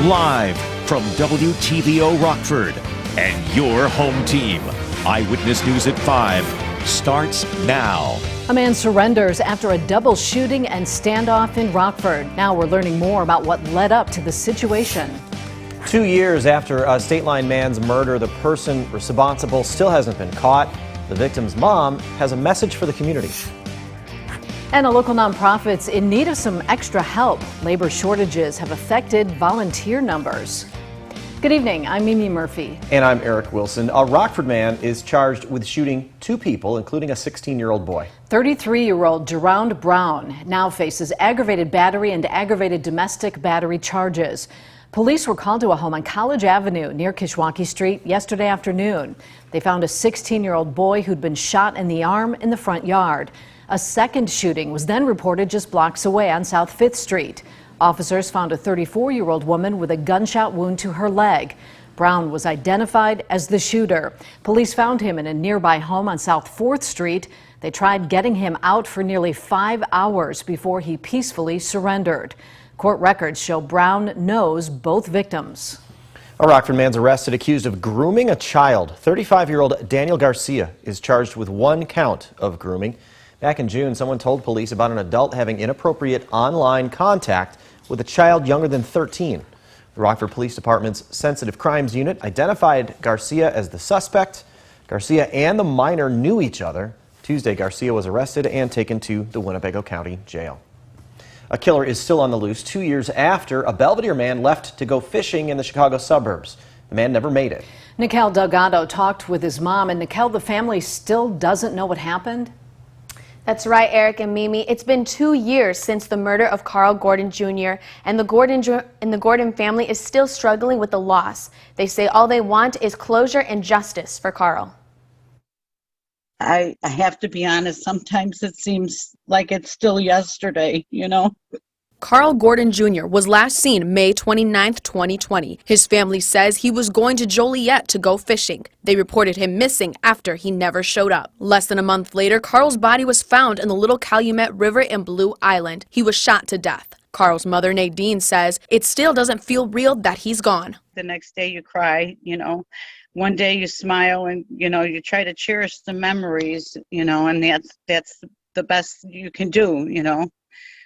Live from WTVO Rockford and your home team. Eyewitness News at 5 starts now. A man surrenders after a double shooting and standoff in Rockford. Now we're learning more about what led up to the situation. 2 years after a state line man's murder, the person responsible still hasn't been caught. The victim's mom has a message for the community. And a local nonprofit's in need of some extra help. Labor shortages have affected volunteer numbers. Good evening, I'm Mimi Murphy. And I'm Eric Wilson. A Rockford man is charged with shooting 2 people, including a 16-year-old boy. 33-year-old Dekalb Brown now faces aggravated battery and aggravated domestic battery charges. Police were called to a home on College Avenue near Kishwaukee Street yesterday afternoon. They found a 16-year-old boy who'd been shot in the arm in the front yard. A second shooting was then reported just blocks away on South 5th Street. Officers found a 34-year-old woman with a gunshot wound to her leg. Brown was identified as the shooter. Police found him in a nearby home on South 4th Street. They tried getting him out for nearly 5 hours before he peacefully surrendered. Court records show Brown knows both victims. A Rockford man's arrested accused of grooming a child. 35-year-old Daniel Garcia is charged with 1 count of grooming. Back in June, someone told police about an adult having inappropriate online contact with a child younger than 13. The Rockford Police Department's Sensitive Crimes Unit identified Garcia as the suspect. Garcia and the minor knew each other. Tuesday, Garcia was arrested and taken to the Winnebago County Jail. A killer is still on the loose 2 years after a Belvidere man left to go fishing in the Chicago suburbs. The man never made it. Dekalb Delgado talked with his mom, and Dekalb, the family still doesn't know what happened. That's right, Eric and Mimi. It's been 2 years since the murder of Carl Gordon Jr., and the Gordon family is still struggling with the loss. They say all they want is closure and justice for Carl. I have to be honest, sometimes it seems like it's still yesterday, you know? Carl Gordon Jr. was last seen May 29, 2020. His family says he was going to Joliet to go fishing. They reported him missing after he never showed up. Less than a month later, Carl's body was found in the Little Calumet River in Blue Island. He was shot to death. Carl's mother, Nadine, says it still doesn't feel real that he's gone. The next day you cry, you know. One day you smile and, you know, you try to cherish the memories, you know, and that's the best you can do, you know,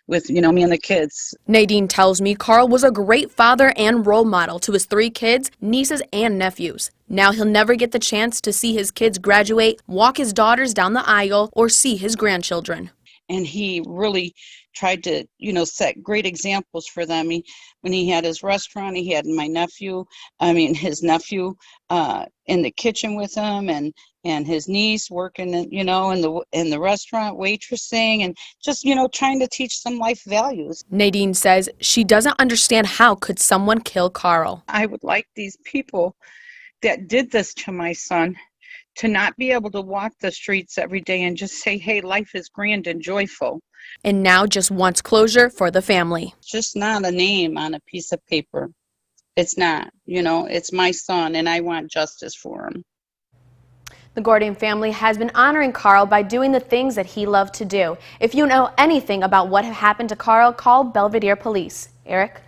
with, you know, me and the kids. Nadine tells me Carl was a great father and role model to his 3 kids, nieces, and nephews. Now he'll never get the chance to see his kids graduate, walk his daughters down the aisle, or see his grandchildren. And he really tried to, you know, set great examples for them. When he had his restaurant, he had his nephew in the kitchen with him, and his niece working, you know, in the restaurant, waitressing, and just, you know, trying to teach some life values. Nadine says she doesn't understand how could someone kill Carl. I would like these people that did this to my son to not be able to walk the streets every day and just say, hey, life is grand and joyful. And now just wants closure for the family. It's just not a name on a piece of paper. It's not, you know, it's my son, and I want justice for him. The Gordon family has been honoring Carl by doing the things that he loved to do. If you know anything about what happened to Carl, call Belvidere Police. Eric?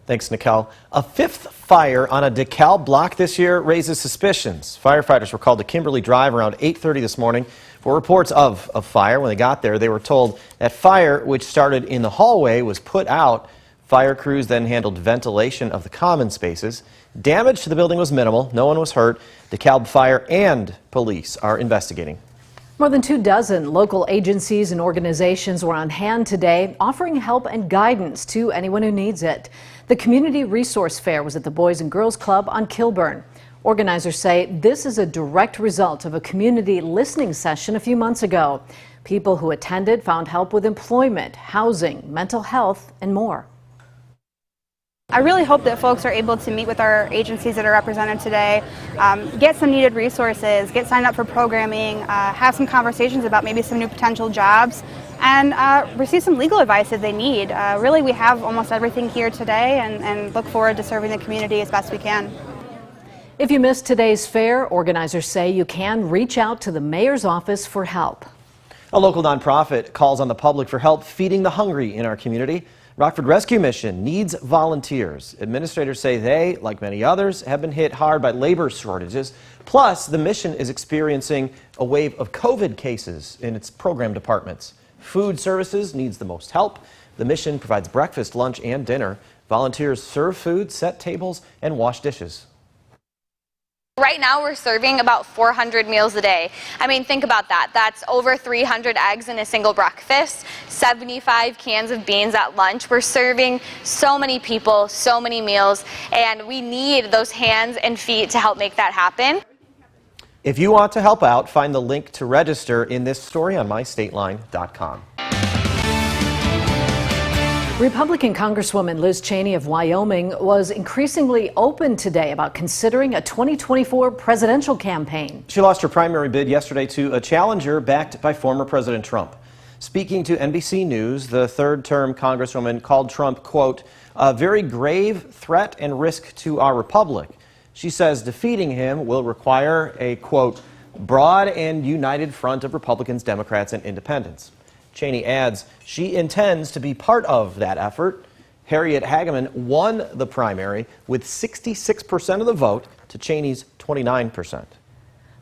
Thanks, Nicole. A 5th fire on a Dekalb block this year raises suspicions. Firefighters were called to Kimberly Drive around 8:30 this morning for reports of a fire. When they got there, they were told that fire, which started in the hallway, was put out. Fire crews then handled ventilation of the common spaces. Damage to the building was minimal. No one was hurt. Dekalb Fire and police are investigating. More than 24 local agencies and organizations were on hand today, offering help and guidance to anyone who needs it. The Community Resource Fair was at the Boys and Girls Club on Kilburn. Organizers say this is a direct result of a community listening session a few months ago. People who attended found help with employment, housing, mental health, and more. I really hope that folks are able to meet with our agencies that are represented today, get some needed resources, get signed up for programming, have some conversations about maybe some new potential jobs, and receive some legal advice if they need. Really, we have almost everything here today, and look forward to serving the community as best we can. If you missed today's fair, organizers say you can reach out to the mayor's office for help. A local nonprofit calls on the public for help feeding the hungry in our community. Rockford Rescue Mission needs volunteers. Administrators say they, like many others, have been hit hard by labor shortages. Plus, the mission is experiencing a wave of COVID cases in its program departments. Food services needs the most help. The mission provides breakfast, lunch, and dinner. Volunteers serve food, set tables, and wash dishes. Right now we're serving about 400 meals a day. I mean, think about that. That's over 300 eggs in a single breakfast, 75 cans of beans at lunch. We're serving so many people, so many meals, and we need those hands and feet to help make that happen. If you want to help out, find the link to register in this story on mystateline.com. Republican Congresswoman Liz Cheney of Wyoming was increasingly open today about considering a 2024 presidential campaign. She lost her primary bid yesterday to a challenger backed by former President Trump. Speaking to NBC News, the third-term Congresswoman called Trump, quote, a very grave threat and risk to our republic. She says defeating him will require a, quote, broad and united front of Republicans, Democrats, and independents. Cheney adds she intends to be part of that effort. Harriet Hageman won the primary with 66% of the vote to Cheney's 29%.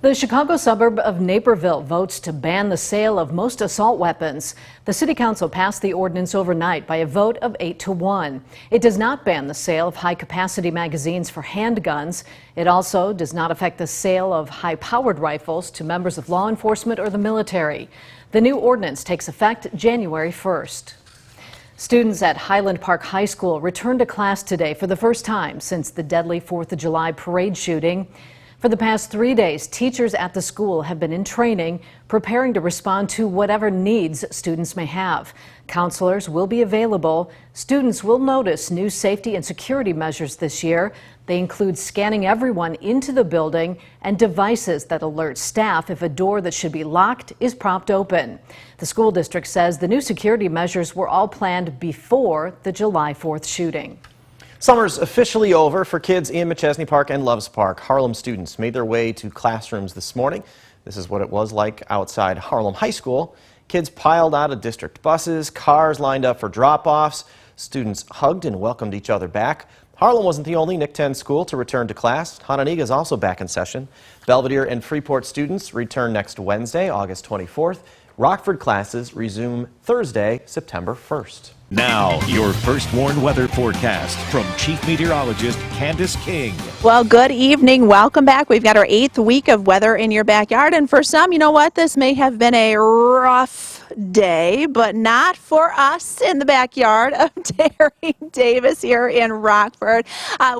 The Chicago suburb of Naperville votes to ban the sale of most assault weapons. The city council passed the ordinance overnight by a vote of 8-1. It does not ban the sale of high-capacity magazines for handguns. It also does not affect the sale of high-powered rifles to members of law enforcement or the military. The new ordinance takes effect January 1st. Students at Highland Park High School returned to class today for the first time since the deadly 4th of July parade shooting. For the past 3 days, teachers at the school have been in training, preparing to respond to whatever needs students may have. Counselors will be available. Students will notice new safety and security measures this year. They include scanning everyone into the building and devices that alert staff if a door that should be locked is propped open. The school district says the new security measures were all planned before the July 4th shooting. Summer's officially over for kids in McChesney Park and Loves Park. Harlem students made their way to classrooms this morning. This is what it was like outside Harlem High School. Kids piled out of district buses, cars lined up for drop-offs. Students hugged and welcomed each other back. Harlem wasn't the only NIC 10 school to return to class. Hononegah is also back in session. Belvidere and Freeport students return next Wednesday, August 24th. Rockford classes resume Thursday, September 1st. Now, your first warned weather forecast from Chief Meteorologist Candace King. Well, good evening. Welcome back. We've got our 8th week of weather in your backyard. And for some, you know what? This may have been a rough day, but not for us in the backyard of Terry Davis here in Rockford.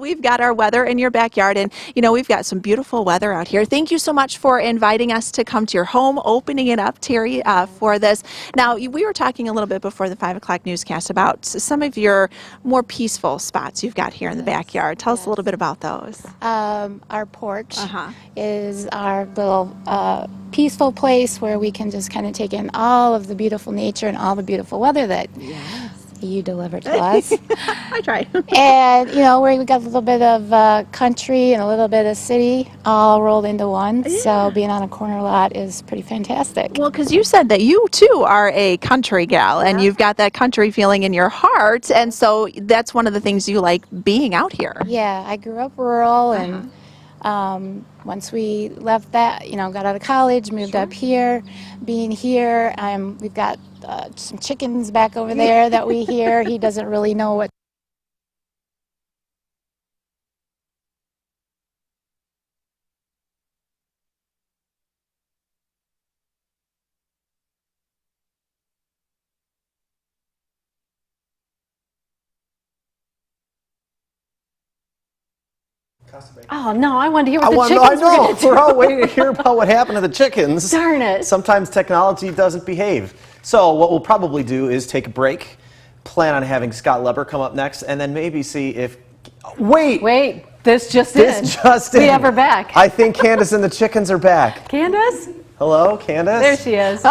We've got our weather in your backyard, and you know, we've got some beautiful weather out here. Thank you so much for inviting us to come to your home, opening it up, Terry, for this. Now, we were talking a little bit before the 5 o'clock newscast about some of your more peaceful spots you've got here in the backyard. Tell us a little bit about those. Our porch is our little peaceful place where we can just kind of take in all of the beautiful nature and all the beautiful weather that you deliver to us. I try. And, you know, we got a little bit of country and a little bit of city all rolled into one. Yeah. So being on a corner lot is pretty fantastic. Well, because you said that you, too, are a country gal, and you've got that country feeling in your heart. And so that's one of the things you like being out here. Yeah, I grew up rural, and once we left that, you know, got out of college, moved up here. Being here, we've got some chickens back over there that we hear. He doesn't really know what. Oh, no, I wanted to hear what the chickens were going to do. We're all waiting to hear about what happened to the chickens. Darn it. Sometimes technology doesn't behave. So what we'll probably do is take a break, plan on having Scott Leber come up next, and then maybe see if... Wait, this just in. We have her back. I think Candace and the chickens are back. Candace? Hello, Candace? There she is.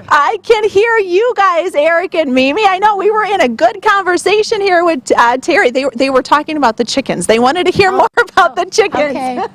I can hear you guys, Eric and Mimi. I know we were in a good conversation here with Terry. They were talking about the chickens. They wanted to hear more about the chickens. Okay.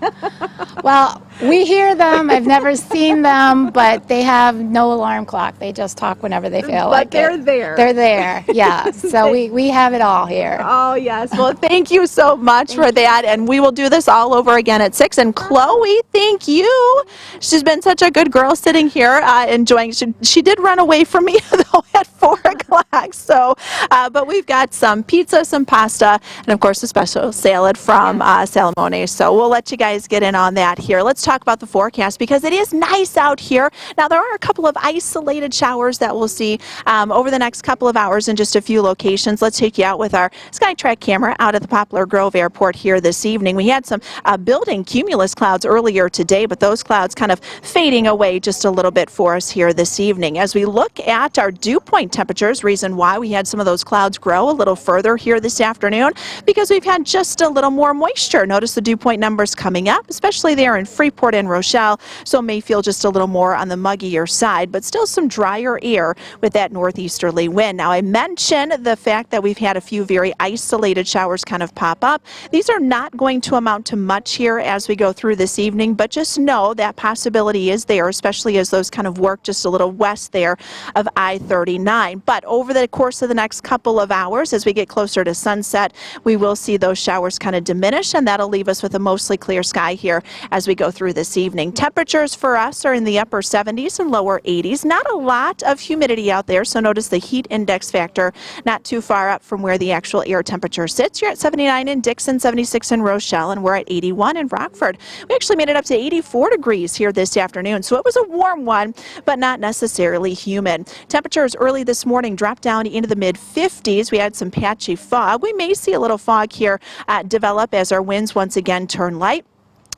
Well, we hear them. I've never seen them, but they have no alarm clock. They just talk whenever they feel like it. But they're there. They're there, yeah. So we have it all here. Oh, yes. Well, thank you so much for that. And we will do this all over again at 6. And Chloe, thank you. She's been such a good girl sitting here enjoying. She did run away from me, though, at 4 o'clock. So, but we've got some pizza, some pasta, and, of course, a special salad from Salamone. So we'll let you guys get in on that here. Let's talk about the forecast because it is nice out here. Now, there are a couple of isolated showers that we'll see over the next couple of hours in just a few locations. Let's take you out with our SkyTrack camera out at the Poplar Grove Airport here this evening. We had some building cumulus clouds earlier today, but those clouds kind of fading away just a little bit for us here this evening. As we look at our dew point temperatures, reason why we had some of those clouds grow a little further here this afternoon, because we've had just a little more moisture. Notice the dew point numbers coming up, especially there in Freeport and Rochelle, so may feel just a little more on the muggier side, but still some drier air with that northeasterly wind. Now, I mentioned the fact that we've had a few very isolated showers kind of pop up. These are not going to amount to much here as we go through this evening, but just know that possibility is there, especially as those kind of work just a little west there of I-39. But over the course of the next couple of hours, as we get closer to sunset, we will see those showers kind of diminish, and that'll leave us with a mostly clear sky here as we go through this evening. Temperatures for us are in the upper 70s and lower 80s. Not a lot of humidity out there, so notice the heat index factor not too far up from where the actual air temperature sits. You're at 79 in Dixon, 76 in Rochelle, and we're at 81 in Rockford. We actually made it up to 84 degrees here this afternoon, so it was a warm one, but not necessarily humid. Temperatures early this morning dropped down into the mid-50s. We had some patchy fog. We may see a little fog here develop as our winds once again turn light,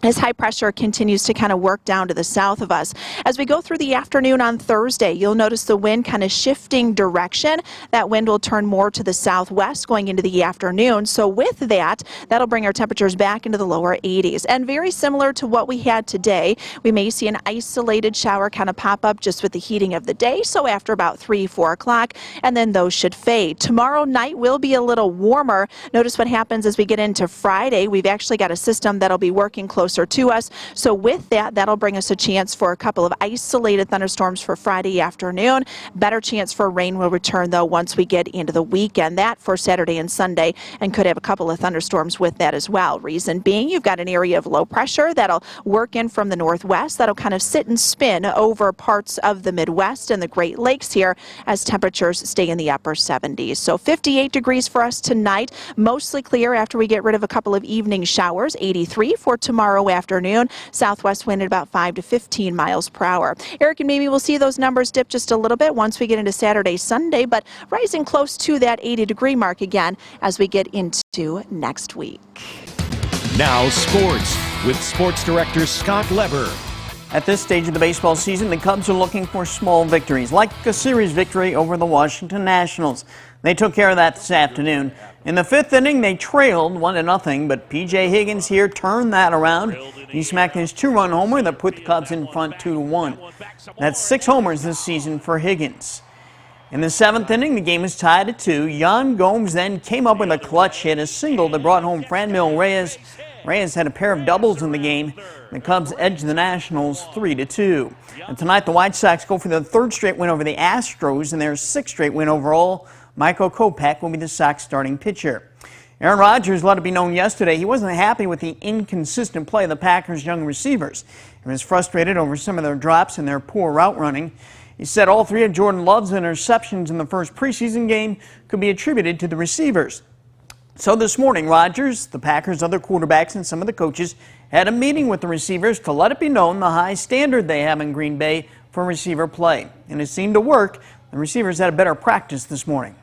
as high pressure continues to kind of work down to the south of us. As we go through the afternoon on Thursday, you'll notice the wind kind of shifting direction. That wind will turn more to the southwest going into the afternoon. So with that, that'll bring our temperatures back into the lower 80s. And very similar to what we had today, we may see an isolated shower kind of pop up just with the heating of the day. So after about 3, 4 o'clock, and then those should fade. Tomorrow night will be a little warmer. Notice what happens as we get into Friday. We've actually got a system that'll be working closer to us. So with that, that'll bring us a chance for a couple of isolated thunderstorms for Friday afternoon. Better chance for rain will return, though, once we get into the weekend. That for Saturday and Sunday, and could have a couple of thunderstorms with that as well. Reason being, you've got an area of low pressure that'll work in from the northwest. That'll kind of sit and spin over parts of the Midwest and the Great Lakes here as temperatures stay in the upper 70s. So 58 degrees for us tonight. Mostly clear after we get rid of a couple of evening showers. 83 for tomorrow afternoon. Southwest wind at about 5 to 15 miles per hour. Eric and Mimi will see those numbers dip just a little bit once we get into Saturday, Sunday, but rising close to that 80-degree mark again as we get into next week. Now sports with sports director Scott Leber. At this stage of the baseball season, the Cubs are looking for small victories, like a series victory over the Washington Nationals. They took care of that this afternoon. In the 5th inning, they trailed 1-0, but P.J. Higgins here turned that around. He smacked his 2-run homer that put the Cubs in front 2-1. That's 6 homers this season for Higgins. In the 7th inning, the game was tied at 2. Yan Gomes then came up with a clutch hit, a single that brought home Franmil Reyes. Reyes had a pair of doubles in the game. The Cubs edged the Nationals 3-2. And tonight, the White Sox go for their 3rd straight win over the Astros and their 6th straight win overall. Michael Kopech will be the Sox starting pitcher. Aaron Rodgers let it be known yesterday he wasn't happy with the inconsistent play of the Packers' young receivers. He was frustrated over some of their drops and their poor route running. He said all 3 of Jordan Love's interceptions in the first preseason game could be attributed to the receivers. So this morning, Rodgers, the Packers' other quarterbacks, and some of the coaches had a meeting with the receivers to let it be known the high standard they have in Green Bay for receiver play. And it seemed to work. The receivers had a better practice this morning.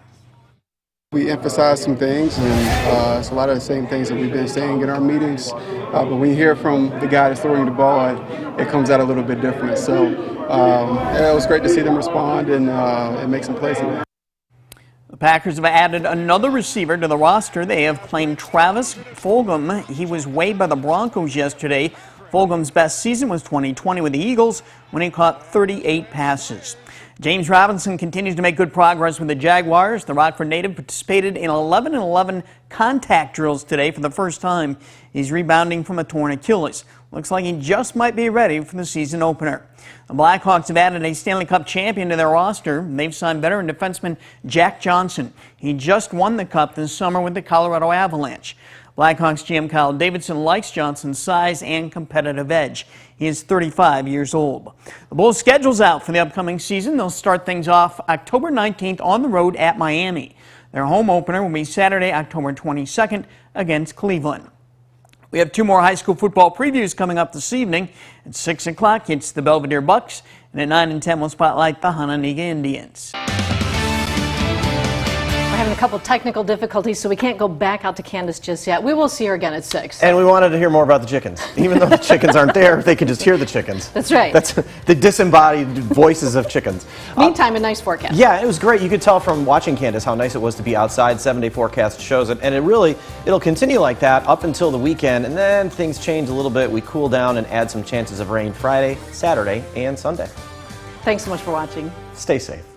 We emphasize some things, and it's a lot of the same things that we've been saying in our meetings. But when you hear from the guy that's throwing the ball, it comes out a little bit different. So it was great to see them respond and make some plays. The Packers have added another receiver to the roster. They have claimed Travis Fulgham. He was waived by the Broncos yesterday. Fulgham's best season was 2020 with the Eagles when he caught 38 passes. James Robinson continues to make good progress with the Jaguars. The Rockford native participated in 11-11 contact drills today for the first time. He's rebounding from a torn Achilles. Looks like he just might be ready for the season opener. The Blackhawks have added a Stanley Cup champion to their roster. They've signed veteran defenseman Jack Johnson. He just won the Cup this summer with the Colorado Avalanche. Blackhawks GM Kyle Davidson likes Johnson's size and competitive edge. He is 35 years old. The Bulls' schedule's out for the upcoming season. They'll start things off October 19th on the road at Miami. Their home opener will be Saturday, October 22nd against Cleveland. We have two more high school football previews coming up this evening. At 6 o'clock, it's the Belvidere Bucks, and at 9 and 10, we'll spotlight the Hononegah Indians. We're having a couple technical difficulties, so we can't go back out to Candace just yet. We will see her again at 6. And we wanted to hear more about the chickens. Even though the chickens aren't there, they can just hear the chickens. That's right. That's the disembodied voices of chickens. Meantime, a nice forecast. Yeah, it was great. You could tell from watching Candace how nice it was to be outside. 7-day forecast shows it. And it'll continue like that up until the weekend. And then things change a little bit. We cool down and add some chances of rain Friday, Saturday, and Sunday. Thanks so much for watching. Stay safe.